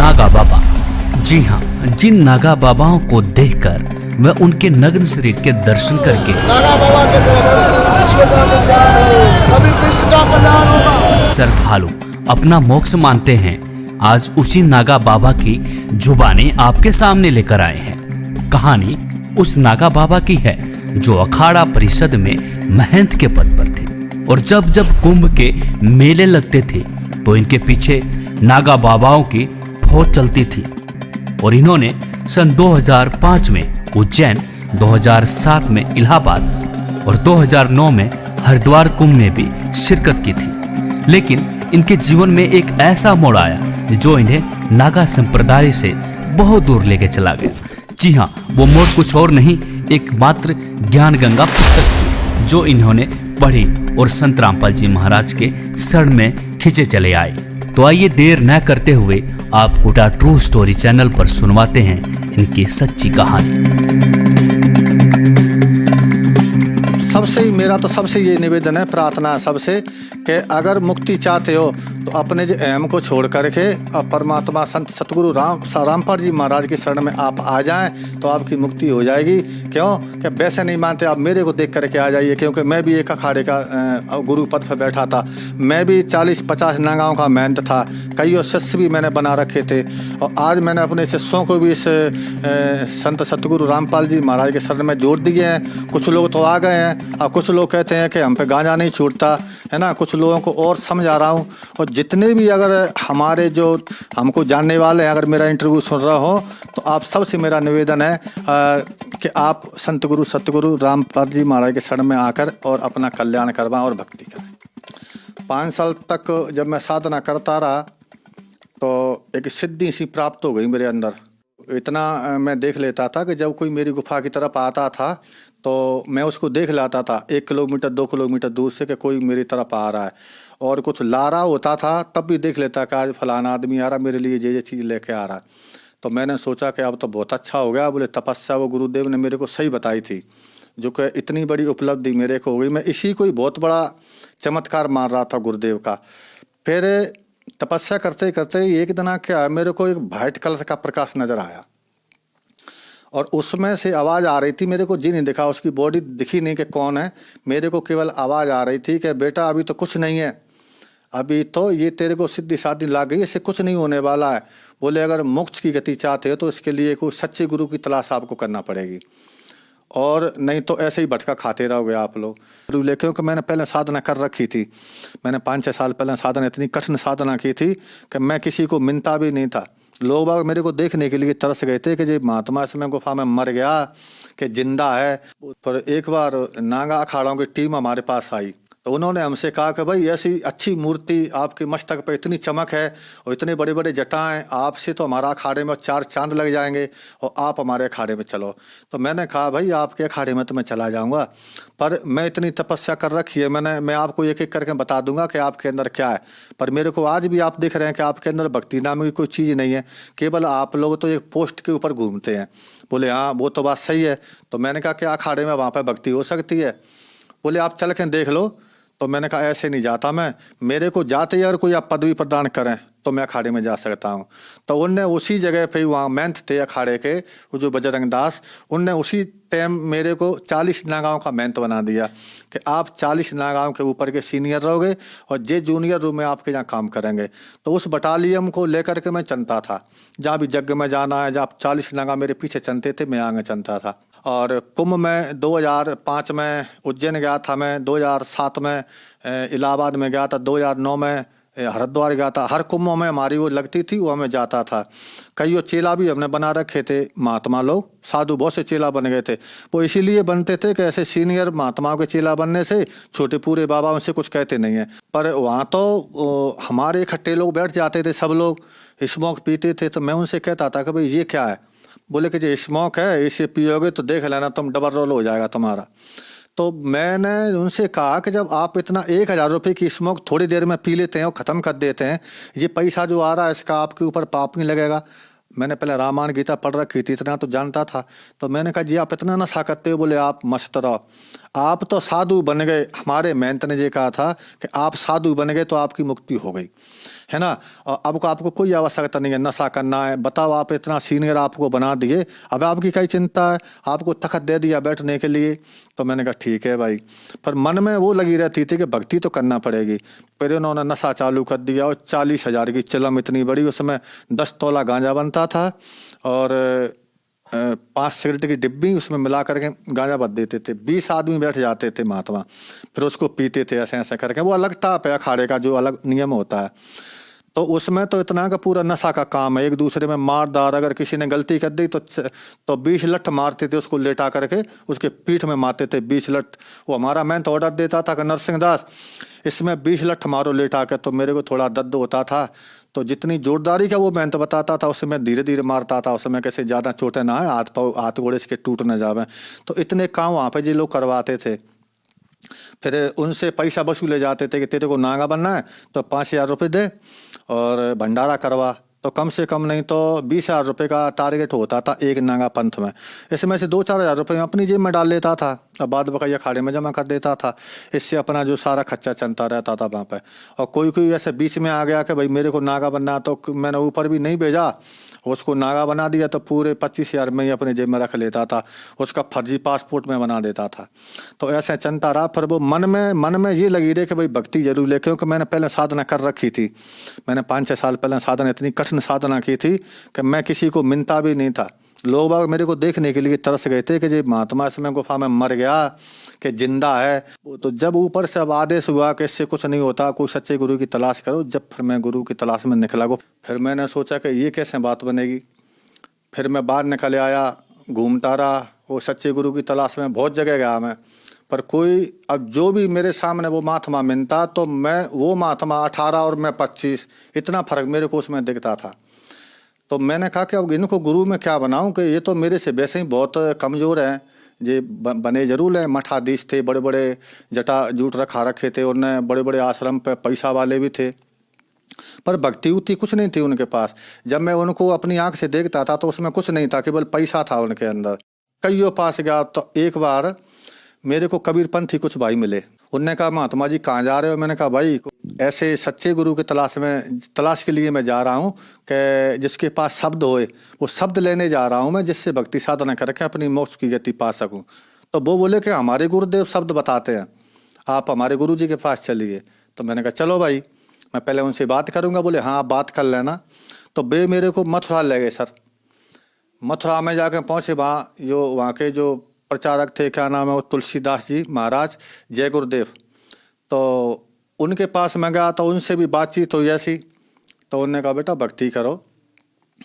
नागा बाबा। जी हाँ, जिन नागा बाबाओं को देखकर व उनके नग्न शरीर के दर्शन करके नागा बाबा के सभी विश्व का कल्याण होगा। श्रद्धालु अपना मोक्ष मानते हैं, आज उसी नागा बाबा की जुबानी आपके सामने लेकर आए हैं। कहानी उस नागा बाबा की है जो अखाड़ा परिषद में महंत के पद पर थे और जब जब कुंभ के मेले लगते थे तो इनके पीछे नागा बाबाओं की फौज चलती थी और इन्होंने सन 2005 में उज्जैन, 2007 में इलाहाबाद और 2009 में हरिद्वार कुंभ में भी शिरकत की थी। लेकिन इनके जीवन में एक ऐसा मोड़ आया जो इन्हें नागा संप्रदाय से बहुत दूर लेके चला गया। जी हाँ, वो मोड़ कुछ और नहीं, एकमात्र ज्ञान गंगा पुस्तक थी जो इन्होंने पढ़ी और संत रामपाल जी महाराज के शरण में खींचे चले आए। तो आइए देर न करते हुए आपको द ट्रू स्टोरी चैनल पर सुनवाते हैं इनकी सच्ची कहानी। सबसे ये निवेदन है, प्रार्थना है सबसे कि अगर मुक्ति चाहते हो तो अपने जो अहम को छोड़ करके परमात्मा संत सतगुरु रामपाल जी महाराज की शरण में आप आ जाएं तो आपकी मुक्ति हो जाएगी। क्यों कि वैसे नहीं मानते आप मेरे को देख करके आ जाइए, क्योंकि मैं भी एक अखाड़े का गुरु पद पर बैठा था। मैं भी 40-50 नागाओं का महंत था, कई शिष्य भी मैंने बना रखे थे और आज मैंने अपने शिष्यों को भी इस संत सतगुरु रामपाल जी महाराज के शरण में जोड़ दिए हैं। कुछ लोग तो आ गए हैं और कुछ लोग कहते हैं कि हम पे गांजा नहीं छूटता है ना। कुछ लोगों को और समझा रहा हूँ और जितने भी अगर हमारे जो हमको जानने वाले हैं, अगर मेरा इंटरव्यू सुन रहा हो तो आप सबसे मेरा निवेदन है कि आप संत गुरु सतगुरु रामपाल जी महाराज के शरण में आकर और अपना कल्याण करवाएं और भक्ति करें। 5 साल तक जब मैं साधना करता रहा तो एक सिद्धि सी प्राप्त हो गई मेरे अंदर। इतना मैं देख लेता था कि जब कोई मेरी गुफा की तरफ आता था तो मैं उसको देख लाता था 1 किलोमीटर 2 किलोमीटर दूर से कि कोई मेरी तरफ आ रहा है। और कुछ ला रहा होता था तब भी देख लेता कि आज फलाना आदमी आ रहा, मेरे लिए ये चीज़ लेके आ रहा है। तो मैंने सोचा कि अब तो बहुत अच्छा हो गया। बोले तपस्या वो गुरुदेव ने मेरे को सही बताई थी, जो कि इतनी बड़ी उपलब्धि मेरे को हो गई। मैं इसी को ही बहुत बड़ा चमत्कार मान रहा था गुरुदेव का। फिर तपस्या करते करते एक दिन क्या मेरे को एक वाइट कलर का प्रकाश नजर आया और उसमें से आवाज़ आ रही थी। मेरे को जी नहीं दिखा, उसकी बॉडी दिखी नहीं कि कौन है। मेरे को केवल आवाज़ आ रही थी कि बेटा अभी तो कुछ नहीं है, अभी तो ये तेरे को सिद्धि साधी लग गई, इससे कुछ नहीं होने वाला है। बोले अगर मोक्ष की गति चाहते हो तो इसके लिए कोई सच्चे गुरु की तलाश आपको करना पड़ेगी और नहीं तो ऐसे ही भटका खाते रहोगे आप लोग। क्योंकि मैंने पहले साधना कर रखी थी, मैंने 5-6 साल पहले साधना, इतनी कठिन साधना की थी कि मैं किसी को मिलता भी नहीं था। लोग बाग मेरे को देखने के लिए तरस गए थे कि जी महात्मा इसमें गुफा में मर गया कि जिंदा है। पर एक बार नागा अखाड़ों की टीम हमारे पास आई तो उन्होंने हमसे कहा कि भाई ऐसी अच्छी मूर्ति आपके मस्तक पे इतनी चमक है और इतने बड़े बड़े जटाएं, आपसे तो हमारा अखाड़े में 4 चांद लग जाएंगे और आप हमारे अखाड़े में चलो। तो मैंने कहा भाई आपके अखाड़े में तो मैं चला जाऊंगा, पर मैं इतनी तपस्या कर रखी है, मैं आपको एक एक करके बता दूंगा कि आपके अंदर क्या है। पर मेरे को आज भी आप दिख रहे हैं कि आपके अंदर भक्ति नाम की कोई चीज़ नहीं है, केवल आप लोग तो एक पोस्ट के ऊपर घूमते हैं। बोले हाँ वो तो बात सही है। तो मैंने कहा कि अखाड़े में वहाँ पर भक्ति हो सकती है? बोले आप चल के देख लो। तो मैंने कहा ऐसे नहीं जाता मैं, मेरे को जाते ही अगर कोई आप पदवी प्रदान करें तो मैं अखाड़े में जा सकता हूँ। तो उनने उसी जगह पे वहाँ महंत थे अखाड़े के, वो जो बजरंग दास, उनने उसी टाइम मेरे को 40 नागाओं का महंत बना दिया कि आप 40 नागाओं के ऊपर के सीनियर रहोगे और जे जूनियर रूम में आपके यहाँ काम करेंगे। तो उस बटालियन को लेकर के मैं चलता था, जहाँ भी यज्ञ में जाना है, जहाँ 40 नागा मेरे पीछे चलते थे मैं आगे चलता था। और कुंभ में 2005 में उज्जैन गया था मैं, 2007 में इलाहाबाद में गया था, 2009 में हरिद्वार गया था। हर कुंभ में हमारी वो लगती थी, वो हमें जाता था। कई वो चेला भी हमने बना रखे थे, महात्मा लोग, साधु बहुत से चेला बन गए थे। वो इसीलिए बनते थे कि ऐसे सीनियर महात्माओं के चेला बनने से छोटे पूरे बाबा उनसे कुछ कहते नहीं है। पर वहाँ तो हमारे इकट्ठे लोग बैठ जाते थे, सब लोग स्मोक पीते थे। तो मैं उनसे कहता था कि भाई ये क्या है? बोले कि जो स्मोक है इसे पियोगे तो देख लेना तुम डबल रोल हो जाएगा तुम्हारा। तो मैंने उनसे कहा कि जब आप इतना 1000 रुपये की स्मोक थोड़ी देर में पी लेते हैं और ख़त्म कर देते हैं, ये पैसा जो आ रहा है इसका आपके ऊपर पाप नहीं लगेगा? मैंने पहले रामायण गीता पढ़ रखी थी, इतना तो जानता था। तो मैंने कहा जी आप इतना नशा करते हो? बोले आप मस्त रहो, आप तो साधु बन गए। हमारे महंत ने ये कहा था कि आप साधु बन गए तो आपकी मुक्ति हो गई। है ना। और अब को आपको कोई आवश्यकता नहीं है नशा करना है। बताओ, आप इतना सीनियर आपको बना दिए, अब आपकी क्या चिंता है, आपको तखत दे दिया बैठने के लिए। तो मैंने कहा ठीक है भाई, पर मन में वो लगी रहती थी कि भक्ति तो करना पड़ेगी। फिर उन्होंने नशा चालू कर दिया और 40,000 की चिलम इतनी बड़ी, उसमें 10 तोला गांजा बनता था और 5 सिगरेट की डिब्बी उसमें मिला करके गांजा भर देते थे। 20 आदमी बैठ जाते थे महात्मा, फिर उसको पीते थे ऐसे ऐसे करके। वो अलग टाप है अखाड़े का, जो अलग नियम होता है। तो उसमें तो इतना का पूरा नशा का काम है, एक दूसरे में मारदार। अगर किसी ने गलती कर दी तो 20 लठ मारते थे, उसको लेटा करके उसके पीठ में मारते थे 20 लठ। वो हमारा मैं तो ऑर्डर देता था कि नरसिंह दास इसमें 20 लठ मारो लेटा कर। तो मेरे को थोड़ा दर्द होता था, तो जितनी जोरदारी का वो मैं तो बताता था, उससे मैं धीरे धीरे मारता था। उसमें कैसे ज़्यादा चोटें ना आए, हाथ घोड़े इसके टूट न जावे। तो इतने काम वहाँ पे जी लोग करवाते थे। फिर उनसे पैसा वसूले जाते थे कि तेरे को नागा बनना है तो 5,000 रुपये दे और भंडारा करवा। तो कम से कम नहीं तो 20,000 रुपये का टारगेट होता था एक नागा पंथ में। इसमें से 2-4 हज़ार रुपये अपनी जेब में डाल लेता था और बाद बकाई अखाड़े में जमा कर देता था। इससे अपना जो सारा खर्चा चलता रहता था वहाँ पे। और कोई कोई ऐसे बीच में आ गया कि भाई मेरे को नागा बनना, तो मैंने ऊपर भी नहीं भेजा, उसको नागा बना दिया तो पूरे 25,000 में ही अपने जेब में रख लेता था, उसका फर्जी पासपोर्ट में बना देता था। तो ऐसे चलता रहा। फिर वो मन में ये लगी रही कि भाई भक्ति जरूर ले, क्योंकि मैंने पहले साधना कर रखी थी। मैंने 5-6 साल पहले साधना, इतनी कठिन साधना की थी कि मैं किसी को मिलता भी नहीं था। लोग बाग मेरे को देखने के लिए तरस गए थे कि जी महात्मा इसमें गुफा में मर गया कि जिंदा है। तो जब ऊपर से अब आदेश हुआ कि इससे कुछ नहीं होता, कोई सच्चे गुरु की तलाश करो, जब फिर मैं गुरु की तलाश में निकला गो। फिर मैंने सोचा कि ये कैसे बात बनेगी। फिर मैं बाहर निकल आया, घूमता रहा, वो सच्चे गुरु की तलाश में बहुत जगह गया मैं, पर कोई, अब जो भी मेरे सामने वो महात्मा मिलता तो मैं वो महात्मा 18 और मैं 25, इतना फर्क मेरे को उसमें दिखता था। तो मैंने कहा कि अब इनको गुरु में क्या बनाऊं कि ये तो मेरे से वैसे ही बहुत कमज़ोर हैं। ये बने जरूर हैं, मठाधीश थे, बड़े बड़े जटा जूट रखा रखे थे, उन्हें बड़े बड़े आश्रम पे पैसा वाले भी थे, पर भक्ति उक्ति कुछ नहीं थी उनके पास। जब मैं उनको अपनी आंख से देखता था तो उसमें कुछ नहीं था, केवल पैसा था उनके अंदर। कईयों पास गया तो एक बार मेरे को कबीरपंथी कुछ भाई मिले। उनने कहा महात्मा जी कहाँ जा रहे हो? मैंने कहा भाई ऐसे सच्चे गुरु की तलाश के लिए मैं जा रहा हूँ कि जिसके पास शब्द होए, वो शब्द लेने जा रहा हूँ मैं, जिससे भक्ति साधना करके अपनी मोक्ष की गति पा सकूँ। तो वो बोले कि हमारे गुरुदेव शब्द बताते हैं, आप हमारे गुरु जी के पास चलिए। तो मैंने कहा चलो भाई, मैं पहले उनसे बात करूँगा। बोले हाँ आप बात कर लेना। तो वे मेरे को मथुरा ले गए सर। मथुरा में जाकर पहुँचे, वहाँ के जो प्रचारक थे, क्या नाम है वो, तुलसीदास जी महाराज, जय गुरुदेव। तो उनके पास मैं गया तो उनसे भी बातचीत हुई ऐसी। तो उन्होंने कहा बेटा भक्ति करो,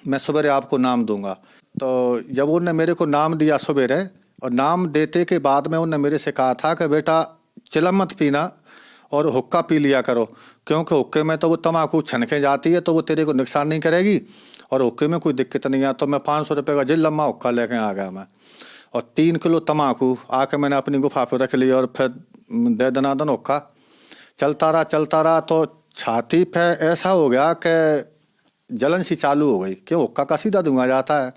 मैं सवेरे आपको नाम दूंगा। तो जब उन्होंने मेरे को नाम दिया सवेरे, और नाम देते के बाद में उन्होंने मेरे से कहा था कि बेटा चिलम मत पीना और हुक्का पी लिया करो, क्योंकि हुक्के में तो वो तम्बाकू छनके जाती है तो वो तेरे को नुकसान नहीं करेगी और हुक्के में कोई दिक्कत नहीं है। तो मैं 500 रुपये का जिल लम्बा हुक्का लेके आ गया मैं, और 3 किलो तम्बाकू आके मैंने अपनी गुफा पर रख लिया और फिर दे दनादन हुक्का चलता रहा। तो छाती पे ऐसा हो गया कि जलन सी चालू हो गई कि हुक्का का सीधा धुआं जाता है।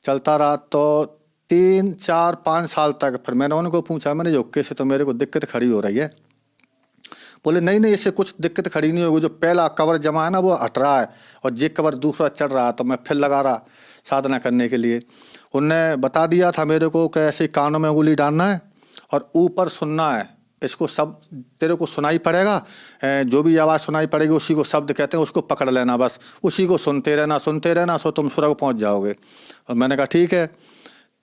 चलता रहा तो 3, 4, 5 साल तक। फिर मैंने उनको पूछा, मैंने हुक्के से तो मेरे को दिक्कत खड़ी हो रही है। बोले नहीं इससे कुछ दिक्कत खड़ी नहीं होगी, जो पहला कवर जमा है ना वो हट रहा है और जे कवर दूसरा चढ़ रहा है। तो मैं फिर लगा रहा साधना करने के लिए। उनने बता दिया था मेरे को कि ऐसे कानों में उंगली डालना है और ऊपर सुनना है, इसको सब तेरे को सुनाई पड़ेगा, जो भी आवाज़ सुनाई पड़ेगी उसी को शब्द कहते हैं, उसको पकड़ लेना, बस उसी को सुनते रहना सो तुम स्वर्ग पहुंच जाओगे। और मैंने कहा ठीक है।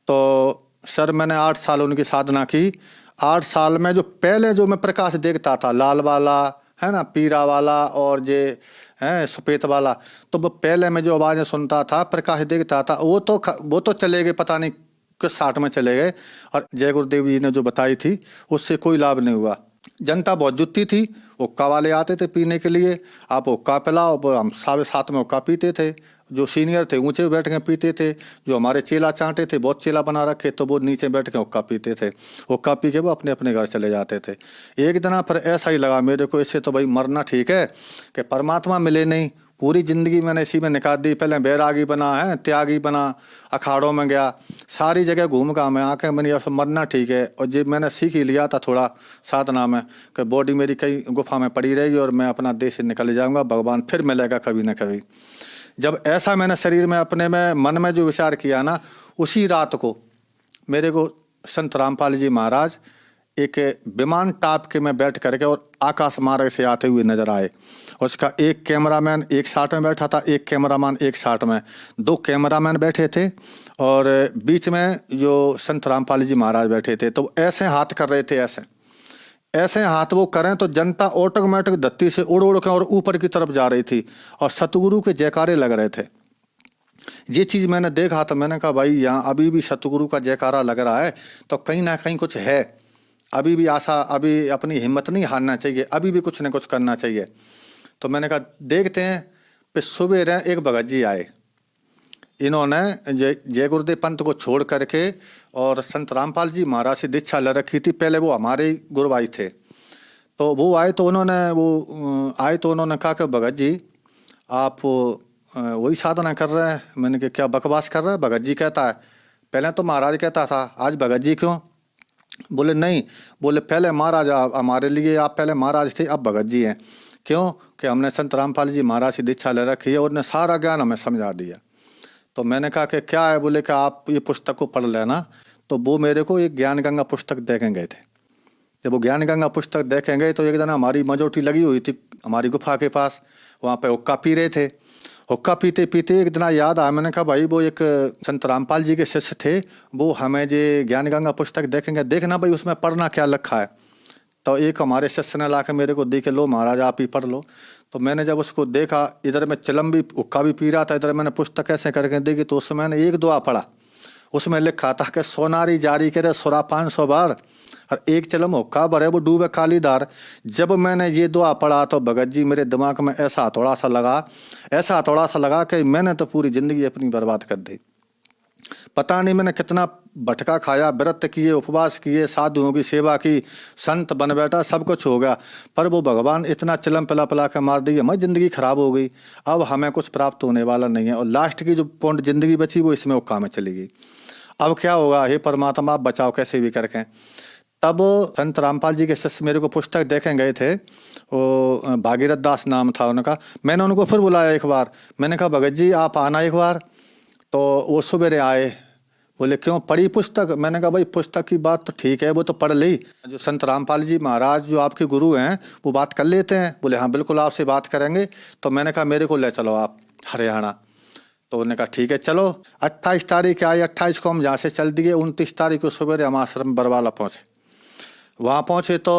तो सर मैंने 8 साल उनकी साधना की। 8 साल में जो पहले जो मैं प्रकाश देखता था, लाल वाला है ना, पीरा वाला और जे है सफ़ेद वाला, तो वो पहले मैं जो आवाज़ें सुनता था, प्रकाश देखता था, वो तो चले गए, पता नहीं किस 60 में चले गए। और जय गुरुदेव जी ने जो बताई थी उससे कोई लाभ नहीं हुआ। जनता बहुत जुटती थी, हुक्का वाले आते थे पीने के लिए, आप हुक्का पिलाओ, हम 7:30 में हुक्का पीते थे। जो सीनियर थे ऊंचे बैठ के पीते थे, जो हमारे चेला चांटे थे, बहुत चेला बना रखे, तो वो नीचे बैठ के हुक्का पीते थे। हुक्का पी के वो अपने अपने घर चले जाते थे। एक दिन फिर ऐसा ही लगा मेरे को, इससे तो भाई मरना ठीक है कि परमात्मा मिले नहीं, पूरी ज़िंदगी मैंने इसी में निकाल दी। पहले बैरागी बना है, त्यागी बना, अखाड़ों में गया, सारी जगह घूम का मैं आके मैंने अब मरना ठीक है। और जब मैंने सीख ही लिया था थोड़ा साधना में कि बॉडी मेरी कई गुफा में पड़ी रहेगी और मैं अपना देश से निकल जाऊँगा, भगवान फिर मिलेगा कभी ना कभी। जब ऐसा मैंने शरीर में अपने में मन में जो विचार किया ना, उसी रात को मेरे को संत रामपाल जी महाराज एक विमान टाप के में बैठ करके और आकाश मार्ग से आते हुए नजर आए। उसका एक कैमरामैन एक साथ में बैठा था, एक कैमरामैन एक साथ में, 2 कैमरामैन बैठे थे और बीच में जो संत रामपाल जी महाराज बैठे थे। तो ऐसे हाथ कर रहे थे, ऐसे हाथ वो करें तो जनता ऑटोमेटिक धरती से उड़ उड़ के और ऊपर की तरफ जा रही थी और सतगुरु के जयकारे लग रहे थे। ये चीज़ मैंने देखा तो मैंने कहा भाई यहाँ अभी भी सतगुरु का जयकारा लग रहा है तो कहीं ना कहीं कुछ है, अभी भी आशा, अभी अपनी हिम्मत नहीं हारना चाहिए, अभी भी कुछ न कुछ करना चाहिए। तो मैंने कहा देखते हैं। फिर सुबह एक भगत जी आए, इन्होंने जय गुरुदेव पंथ को छोड़ करके और संत रामपाल जी महाराज से दीक्षा ले रखी थी। पहले वो हमारे ही गुरु भाई थे। तो वो आए तो उन्होंने कहा कि भगत जी आप वही साधना कर रहे हैं। मैंने कहा क्या बकवास कर रहे हैं? भगत जी कहता है, पहले तो महाराज कहता था, आज भगत जी क्यों? बोले नहीं, बोले पहले महाराज हमारे लिए आप पहले महाराज थे, अब भगत जी हैं। क्यों? कि हमने संत रामपाल जी महाराज से दीक्षा ले रखी है और उन्हें सारा ज्ञान हमें समझा दिया। तो मैंने कहा कि क्या है? बोले कि आप ये पुस्तक को पढ़ लेना। तो वो मेरे को एक ज्ञान गंगा पुस्तक देखें गए थे। जब वो ज्ञान गंगा पुस्तक देखें गए तो एक दिन हमारी मजोटी लगी हुई थी हमारी गुफा के पास, वहाँ पे हुक्का पी रहे थे। हुक्का पीते पीते एक दिन याद आया, मैंने कहा भाई वो एक संत रामपाल जी के शिष्य थे, वो हमें जो ज्ञान गंगा पुस्तक देखेंगे, देखना भाई उसमें पढ़ना क्या लिखा है। तो एक हमारे शिष्य ने ला के मेरे को देखे, लो महाराज आप ही पढ़ लो। तो मैंने जब उसको देखा, इधर मैं चिलम भी हुक्का भी पी रहा था, इधर मैंने पुस्तक ऐसे करके देखी तो उसमें मैंने एक दुआ पढ़ा। उसमें लिखा था कि सोनारी जारी करे सुरा 500 बार और एक चिलम हुक्का भरे वो डूबे काली धार। जब मैंने ये दुआ पढ़ा तो भगत जी मेरे दिमाग में ऐसा हथौड़ा सा लगा कि मैंने तो पूरी जिंदगी अपनी बर्बाद कर दी। पता नहीं मैंने कितना भटका खाया, व्रत किए, उपवास किए, साधुओं की सेवा की, संत बन बैठा, सब कुछ हो गया, पर वो भगवान इतना चिलम पिला के मार दी, हमारी जिंदगी खराब हो गई। अब हमें कुछ प्राप्त होने वाला नहीं है और लास्ट की जो पौंड जिंदगी बची वो इसमें हुक्का में चली गई। अब क्या होगा? हे परमात्मा आप बचाओ कैसे भी करके। तब संत रामपाल जी के शिष्य मेरे को पुस्तक देखें गए थे, वो भागीरथ दास नाम था उनका। मैंने उनको फिर बुलाया एक बार, मैंने कहा भगत जी आप आना एक बार। तो वो सवेरे आए, बोले क्यों पढ़ी पुस्तक? मैंने कहा भाई पुस्तक की बात तो ठीक है, वो तो पढ़ ली, जो संत रामपाल जी महाराज जो आपके गुरु हैं वो बात कर लेते हैं। बोले हाँ बिल्कुल आपसे बात करेंगे। तो मैंने कहा मेरे को ले चलो आप हरियाणा। तो उन्होंने कहा ठीक है चलो। 28 तारीख आई, 28 को हम यहाँ से चल दिए। 29 तारीख को सवेरे हम आश्रम बरवाला पहुँचे। वहाँ पहुँचे तो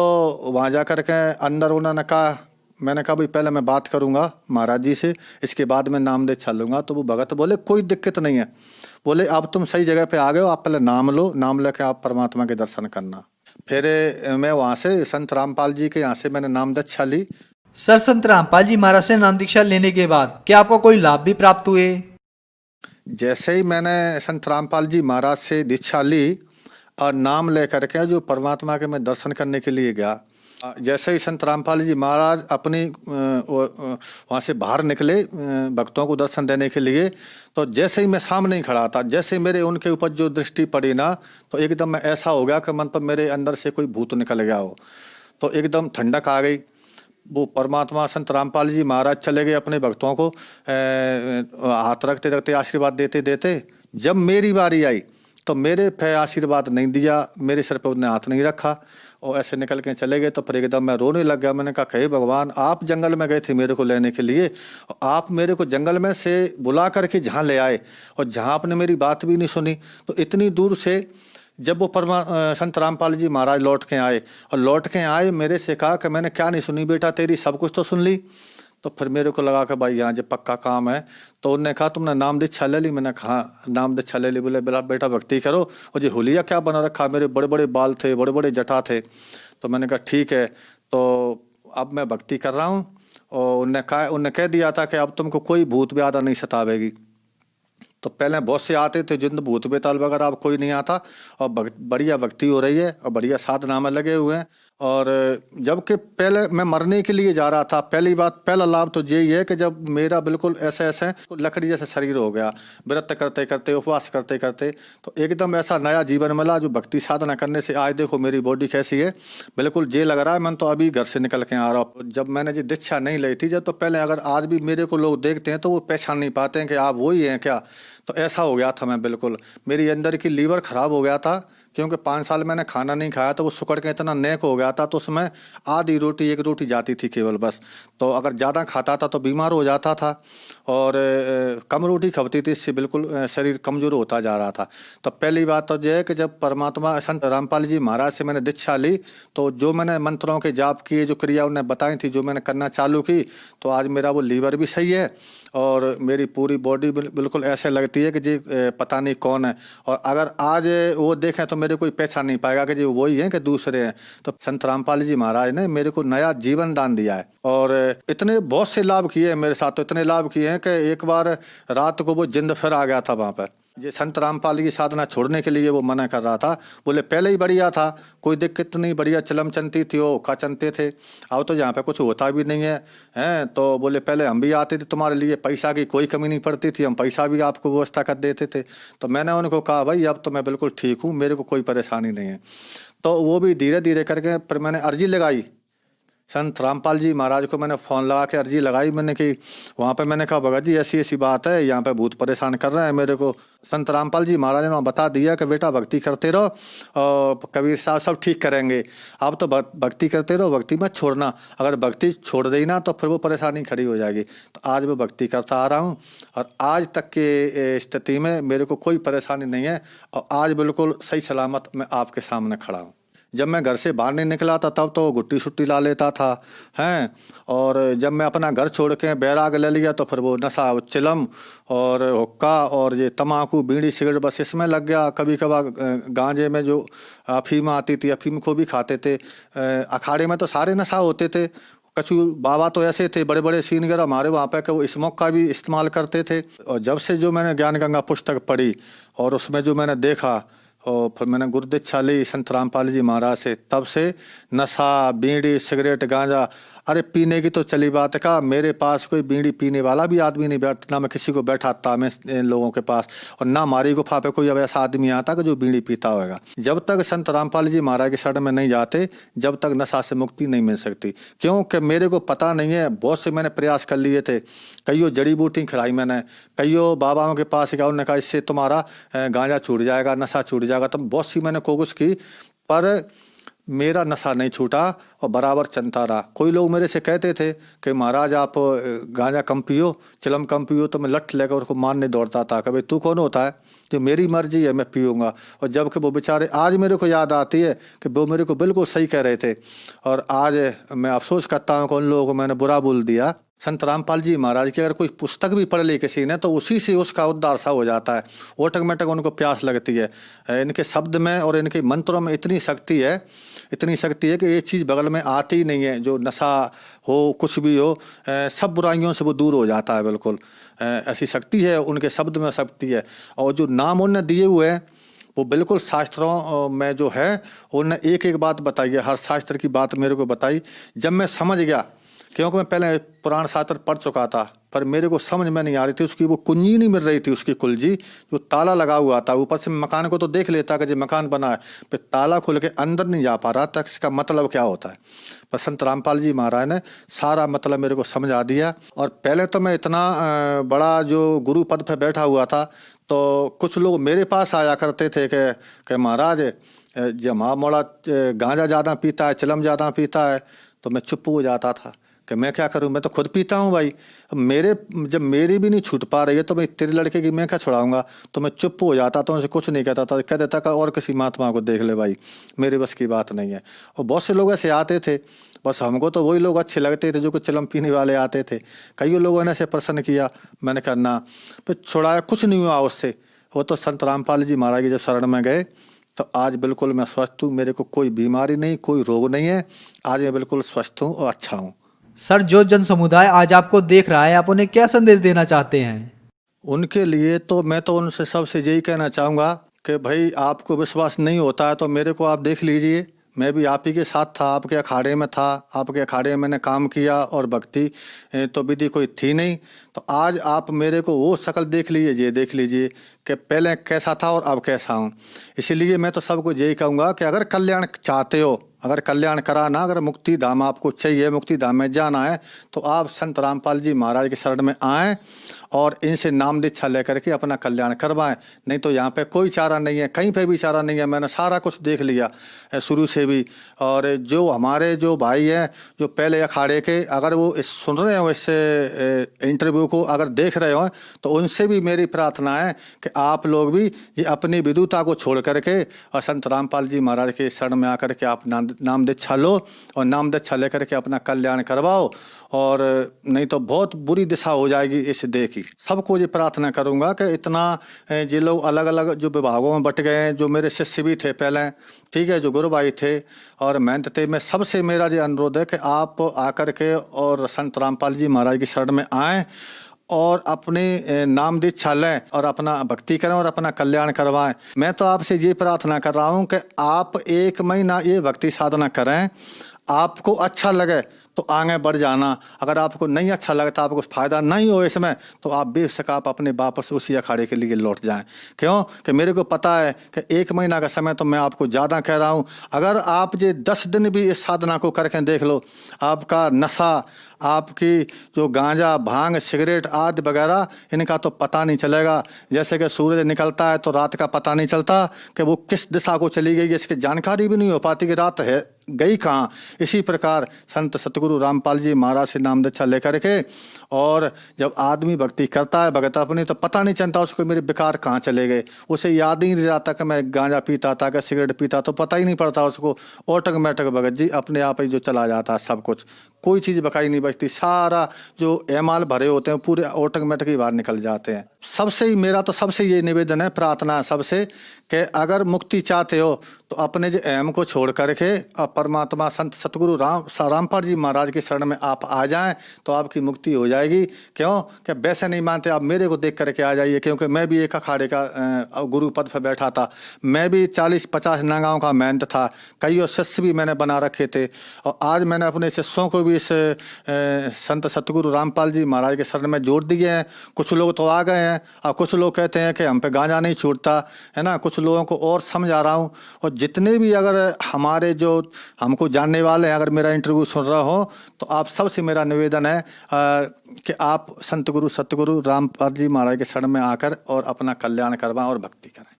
वहाँ जा कर के अंदर उन्होंने कहा, मैंने कहा भाई पहले मैं बात करूँगा महाराज जी से, इसके बाद मैं नाम दे चलूँगा। तो वो भगत बोले कोई दिक्कत नहीं है, बोले अब तुम सही जगह पे आ गए हो, आप पहले नाम लो, नाम लेके आप परमात्मा के दर्शन करना। फिर मैं वहाँ से संत रामपाल जी के यहाँ से मैंने नाम दीक्षा ली। सर संत रामपाल जी महाराज से नाम दीक्षा लेने के बाद क्या आपको कोई लाभ भी प्राप्त हुए? जैसे ही मैंने संत रामपाल जी महाराज से दीक्षा ली और नाम लेकर के जो परमात्मा के मैं दर्शन करने के लिए गया, जैसे ही संत रामपाल जी महाराज अपनी वहाँ से बाहर निकले भक्तों को दर्शन देने के लिए, तो जैसे ही मैं सामने ही खड़ा था, जैसे मेरे उनके ऊपर जो दृष्टि पड़ी ना, तो एकदम मैं ऐसा हो गया कि मन पर मेरे अंदर से कोई भूत निकल गया हो। तो एकदम ठंडक आ गई। वो परमात्मा संत रामपाल जी महाराज चले गए अपने भक्तों को हाथ रखते रखते आशीर्वाद देते देते। जब मेरी बारी आई तो मेरे पे आशीर्वाद नहीं दिया, मेरे सर पे उन्होंने हाथ नहीं रखा और ऐसे निकल के चले गए। तो फिर एकदम मैं रोने लग गया। मैंने कहा हे भगवान, आप जंगल में गए थे मेरे को लेने के लिए, आप मेरे को जंगल में से बुला करके जहाँ ले आए और जहाँ आपने मेरी बात भी नहीं सुनी। तो इतनी दूर से जब वो संत रामपाल जी महाराज लौट के आए और लौट के आए मेरे से कहा कि मैंने क्या नहीं सुनी बेटा तेरी, सब कुछ तो सुन ली। तो फिर मेरे को लगा कि भाई यहाँ जो पक्का काम है। तो उन्होंने कहा तुमने नाम दीक्षा ले ली? मैंने कहा नाम दीक्षा ले ली। बोले बेटा भक्ति करो। और जी हुलिया क्या बना रखा, मेरे बड़े बड़े बाल थे, बड़े बड़े जटा थे। तो मैंने कहा ठीक है, तो अब मैं भक्ति कर रहा हूँ। और उन्होंने कह दिया था कि अब तुमको कोई भूत व्याधा नहीं सतावेगी। तो पहले बहुत से आते थे जिन भूत बेताल वगैरह, अब कोई नहीं आता और बढ़िया भक्ति हो रही है और बढ़िया साधना में लगे हुए हैं और जबकि पहले मैं मरने के लिए जा रहा था। पहली बात, पहला लाभ तो यही है कि जब मेरा बिल्कुल ऐसे ऐसे लकड़ी जैसा शरीर हो गया, व्रत करते करते, उपवास करते करते, तो एकदम ऐसा नया जीवन मिला जो भक्ति साधना करने से आज देखो मेरी बॉडी कैसी है। बिल्कुल ये लग रहा है मैं तो अभी घर से निकल के आ रहा हूँ। जब मैंने जी दीक्षा नहीं ली थी जब, तो पहले अगर आज भी मेरे को लोग देखते हैं तो वो पहचान नहीं पाते हैं कि आप वही हैं क्या। तो ऐसा हो गया था मैं बिल्कुल, मेरी अंदर की लीवर खराब हो गया था, क्योंकि 5 साल मैंने खाना नहीं खाया तो वो सुकड़ के इतना नेक हो गया था। तो उसमें आधी रोटी, एक रोटी जाती थी केवल बस। तो अगर ज़्यादा खाता था तो बीमार हो जाता था, और कम रोटी खपती थी, इससे बिल्कुल शरीर कमज़ोर होता जा रहा था। तो पहली बात तो यह है कि जब परमात्मा संत रामपाल जी महाराज से मैंने दीक्षा ली, तो जो मैंने मंत्रों के जाप किए, जो क्रिया उन्हें बताई थी, जो मैंने करना चालू की, तो आज मेरा वो लीवर भी सही है और मेरी पूरी बॉडी बिल्कुल ऐसे लगती है कि जी पता नहीं कौन है। और अगर आज वो देखें तो मेरे कोई पहचान नहीं पाएगा कि जी वही हैं कि दूसरे हैं। तो संत रामपाल जी महाराज ने मेरे को नया जीवन दान दिया है, और इतने बहुत से लाभ किए हैं मेरे साथ। तो इतने लाभ किए हैं कि एक बार रात को वो जिंद फिर आ गया था वहाँ पर। ये संत रामपाल की साधना छोड़ने के लिए वो मना कर रहा था, बोले पहले ही बढ़िया था, कोई दिक्कत नहीं, बढ़िया चलम चलती थी, वो का चलते थे। अब तो यहाँ पे कुछ होता भी नहीं है, हैं। तो बोले पहले हम भी आते थे तुम्हारे लिए, पैसा की कोई कमी नहीं पड़ती थी, हम पैसा भी आपको व्यवस्था कर देते थे। तो मैंने उनको कहा भाई अब तो मैं बिल्कुल ठीक हूँ, मेरे को कोई परेशानी नहीं है। तो वो भी धीरे धीरे करके फिर मैंने अर्जी लगाई संत रामपाल जी महाराज को। मैंने फ़ोन लगा के अर्जी लगाई मैंने कि वहाँ पे मैंने कहा भगत जी ऐसी ऐसी बात है, यहाँ पे भूत परेशान कर रहे हैं मेरे को। संत रामपाल जी महाराज ने वहाँ बता दिया कि बेटा भक्ति करते रहो और कबीर साहब सब ठीक करेंगे। आप तो भक्ति करते रहो, भक्ति मत छोड़ना, अगर भक्ति छोड़ देगी ना तो फिर वो परेशानी खड़ी हो जाएगी। तो आज मैं भक्ति करता आ रहा हूँ और आज तक के स्थिति में मेरे को कोई परेशानी नहीं है, और आज बिल्कुल सही सलामत मैं आपके सामने खड़ा हूँ। जब मैं घर से बाहर नहीं निकला था तब तो गुट्टी शुट्टी ला लेता था, हैं। और जब मैं अपना घर छोड़ के बैराग ले लिया तो फिर वो नशा, चिलम और हुक्का और ये तम्बाकू, बीड़ी, सिगरेट, बस इसमें लग गया। कभी कभार गांजे में जो अफीम आती थी, अफीम को भी खाते थे। अखाड़े में तो सारे नशा होते थे। कछु बाबा तो ऐसे थे, बड़े बड़े सीनियर हमारे वहाँ पे, कि वो स्मोक का भी इस्तेमाल करते थे। और जब से जो मैंने ज्ञान गंगा पुस्तक पढ़ी और उसमें जो मैंने देखा, और फिर मैंने गुरु दीक्षा ली संत रामपाल जी महाराज से, तब से नशा, बीड़ी, सिगरेट, गांजा, अरे पीने की तो चली बात है। का मेरे पास कोई बीड़ी पीने वाला भी आदमी नहीं बैठता, ना मैं किसी को बैठाता मैं इन लोगों के पास, और ना हमारी गुफा पे कोई अब ऐसा आदमी आता कि जो बीड़ी पीता होगा। जब तक संत रामपाल जी महाराज के शरण में नहीं जाते, जब तक नशा से मुक्ति नहीं मिल सकती। क्योंकि मेरे को पता नहीं है, बहुत से मैंने प्रयास कर लिए थे, कईयों जड़ी बूटी खिलाई मैंने, कईयों बाबाओं के पास गया, उन्होंने कहा इससे तुम्हारा गांजा छूट जाएगा, नशा छूट जाएगा। तो बहुत सी मैंने कोशिश की, पर मेरा नशा नहीं छूटा और बराबर चलता रहा। कोई लोग मेरे से कहते थे कि महाराज आप गांजा कम पियो, चिलम कम पियो, तो मैं लठ लेकर उसको मारने दौड़ता था। कभी तू कौन होता है, जो मेरी मर्जी है मैं पीऊँगा। और जबकि वो बेचारे, आज मेरे को याद आती है कि वो मेरे को बिल्कुल सही कह रहे थे, और आज मैं अफसोस करता हूँ कि उन लोगों को मैंने बुरा बोल दिया। संत रामपाल जी महाराज की अगर कोई पुस्तक भी पढ़ ली किसी ने, तो उसी से उसका उद्धार सा हो जाता है, ऑटोमेटिक उनको प्यास लगती है। इनके शब्द में और इनके मंत्रों में इतनी शक्ति है, इतनी शक्ति है कि ये चीज़ बगल में आती ही नहीं है। जो नशा हो, कुछ भी हो, सब बुराइयों से वो दूर हो जाता है बिल्कुल। ऐसी शक्ति है उनके शब्द में, शक्ति है। और जो नाम उन्होंने दिए हुए हैं वो बिल्कुल शास्त्रों में जो है, उन्होंने एक एक बात बताई है, हर शास्त्र की बात मेरे को बताई। जब मैं समझ गया, क्योंकि मैं पहले पुराण शास्त्र पढ़ चुका था, पर मेरे को समझ में नहीं आ रही थी, उसकी वो कुंजी नहीं मिल रही थी, उसकी कुलजी जो ताला लगा हुआ था। ऊपर से मकान को तो देख लेता कि जो मकान बना है, फिर ताला खोल के अंदर नहीं जा पा रहा था, इसका मतलब क्या होता है। पर संत रामपाल जी महाराज ने सारा मतलब मेरे को समझा दिया। और पहले तो मैं इतना बड़ा जो गुरु पद पर बैठा हुआ था, तो कुछ लोग मेरे पास आया करते थे कि महाराज जब मोड़ा गांजा ज़्यादा पीता है, चिलम ज़्यादा पीता है, तो मैं चुप हो जाता था कि मैं क्या करूं, मैं तो खुद पीता हूं भाई। जब मेरी भी नहीं छूट पा रही है तो मैं तेरे लड़के की मैं क्या छुड़ाऊंगा। तो मैं चुप हो जाता था, उनसे कुछ नहीं कहता था, कह देता कि और किसी महात्मा को देख ले भाई, मेरे बस की बात नहीं है। और बहुत से लोग ऐसे आते थे, बस हमको तो वही लोग अच्छे लगते थे जो कुछ चिलम पीने वाले आते थे। कई लोगों ने ऐसे प्रश्न किया, मैंने कहा ना, फिर छुड़ाया, कुछ नहीं हुआ उससे। वो तो संत रामपाल जी महाराज जब शरण में गए तो आज बिल्कुल मैं स्वस्थ हूँ, मेरे को कोई बीमारी नहीं, कोई रोग नहीं है, आज मैं बिल्कुल स्वस्थ हूँ और अच्छा हूँ। सर, जो जन समुदाय आज आपको देख रहा है, आप उन्हें क्या संदेश देना चाहते हैं? उनके लिए तो मैं तो उनसे सबसे यही कहना चाहूँगा कि भाई आपको विश्वास नहीं होता है तो मेरे को आप देख लीजिए, मैं भी आप ही के साथ था, आपके अखाड़े में था, आपके अखाड़े में मैंने काम किया और भक्ति तो विधि कोई थी नहीं। तो आज आप मेरे को वो शक्ल देख लीजिए, ये देख लीजिए कि पहले कैसा था और अब कैसा हूँ। इसीलिए मैं तो सबको यही कहूँगा कि अगर कल्याण चाहते हो, अगर कल्याण कराना, अगर मुक्ति धाम आपको चाहिए, मुक्ति धाम में जाना है, तो आप संत रामपाल जी महाराज के शरण में आएँ और इनसे नाम दीक्षा लेकर के अपना कल्याण करवाएं। नहीं तो यहाँ पे कोई चारा नहीं है, कहीं पे भी चारा नहीं है। मैंने सारा कुछ देख लिया शुरू से भी। और जो हमारे जो भाई हैं जो पहले अखाड़े के, अगर वो सुन रहे हो इस इंटरव्यू को, अगर देख रहे हो, तो उनसे भी मेरी प्रार्थना है कि आप लोग भी ये अपनी विदुता को छोड़ करके और संत रामपाल जी महाराज के शरण में आकर के आप नाम दीक्षा लो और नाम दीक्षा लेकर के अपना कल्याण करवाओ। और नहीं तो बहुत बुरी दिशा हो जाएगी इस देह की। सबको ये प्रार्थना करूंगा कि इतना ये लोग अलग अलग जो विभागों में बट गए हैं, जो मेरे शिष्य भी थे पहले, ठीक है, जो गुरु भाई थे और महंत थे, मैं सबसे मेरा ये अनुरोध है कि आप आकर के और संत रामपाल जी महाराज की शरण में आएँ और अपने नाम दीक्षा लें और अपना भक्ति करें और अपना कल्याण करवाएं। मैं तो आपसे ये प्रार्थना कर रहा हूं कि आप 1 महीना ये भक्ति साधना करें, आपको अच्छा लगे तो आगे बढ़ जाना। अगर आपको नहीं अच्छा लगता, आपको फायदा नहीं हो इसमें, तो आप बेशक आप अपने वापस उसी अखाड़े के लिए लौट जाएं। क्यों कि मेरे को पता है कि 1 महीना का समय तो मैं आपको ज़्यादा कह रहा हूं। अगर आप ये 10 दिन भी इस साधना को करके देख लो, आपका नशा, आपकी जो गांजा, भांग, सिगरेट आदि वगैरह, इनका तो पता नहीं चलेगा। जैसे कि सूरज निकलता है तो रात का पता नहीं चलता कि वो किस दिशा को चली गई, इसकी जानकारी भी नहीं हो पाती कि रात है गई कहाँ। इसी प्रकार संत सतगुरु रामपाल जी महाराज से नाम दीक्षा लेकर के, और जब आदमी भक्ति करता है भगत अपनी, तो पता नहीं चलता उसको मेरे विकार कहाँ चले गए। उसे याद ही नहीं रहता कि मैं गांजा पीता था, कि सिगरेट पीता, तो पता ही नहीं पड़ता उसको। ऑटोमेटिक भगत जी अपने आप ही जो चला जाता है सब कुछ, कोई चीज़ बकाई नहीं बचती। सारा जो एमाल भरे होते हैं पूरे ऑटोमेटिक ही बाहर निकल जाते हैं। सबसे ही मेरा तो सबसे ये निवेदन है, प्रार्थना है सबसे, कि अगर मुक्ति चाहते हो तो अपने जो अहम को छोड़ करके और परमात्मा संत सतगुरु रामपाल जी महाराज के शरण में आप आ जाएं तो आपकी मुक्ति हो जाएगी। क्यों कि वैसे नहीं मानते आप मेरे को देख करके आ जाइए, क्योंकि मैं भी एक अखाड़े का गुरु पद पर बैठा था। मैं भी 40-50 नागांव का महंत था, कई शिष्य भी मैंने बना रखे थे। और आज मैंने अपने शिष्यों को भी इस संत सतगुरु रामपाल जी महाराज के शरण में जोड़ दिए हैं। कुछ लोग तो आ गए हैं और कुछ लोग कहते हैं कि हम पे गांजा नहीं छूटता है ना। कुछ लोगों को और समझा रहा हूँ। और जितने भी अगर हमारे जो हमको जानने वाले हैं, अगर मेरा इंटरव्यू सुन रहे हो, तो आप सबसे मेरा निवेदन है कि आप संत गुरु सतगुरु रामपाल जी महाराज के शरण में आकर और अपना कल्याण करवाएं और भक्ति करें।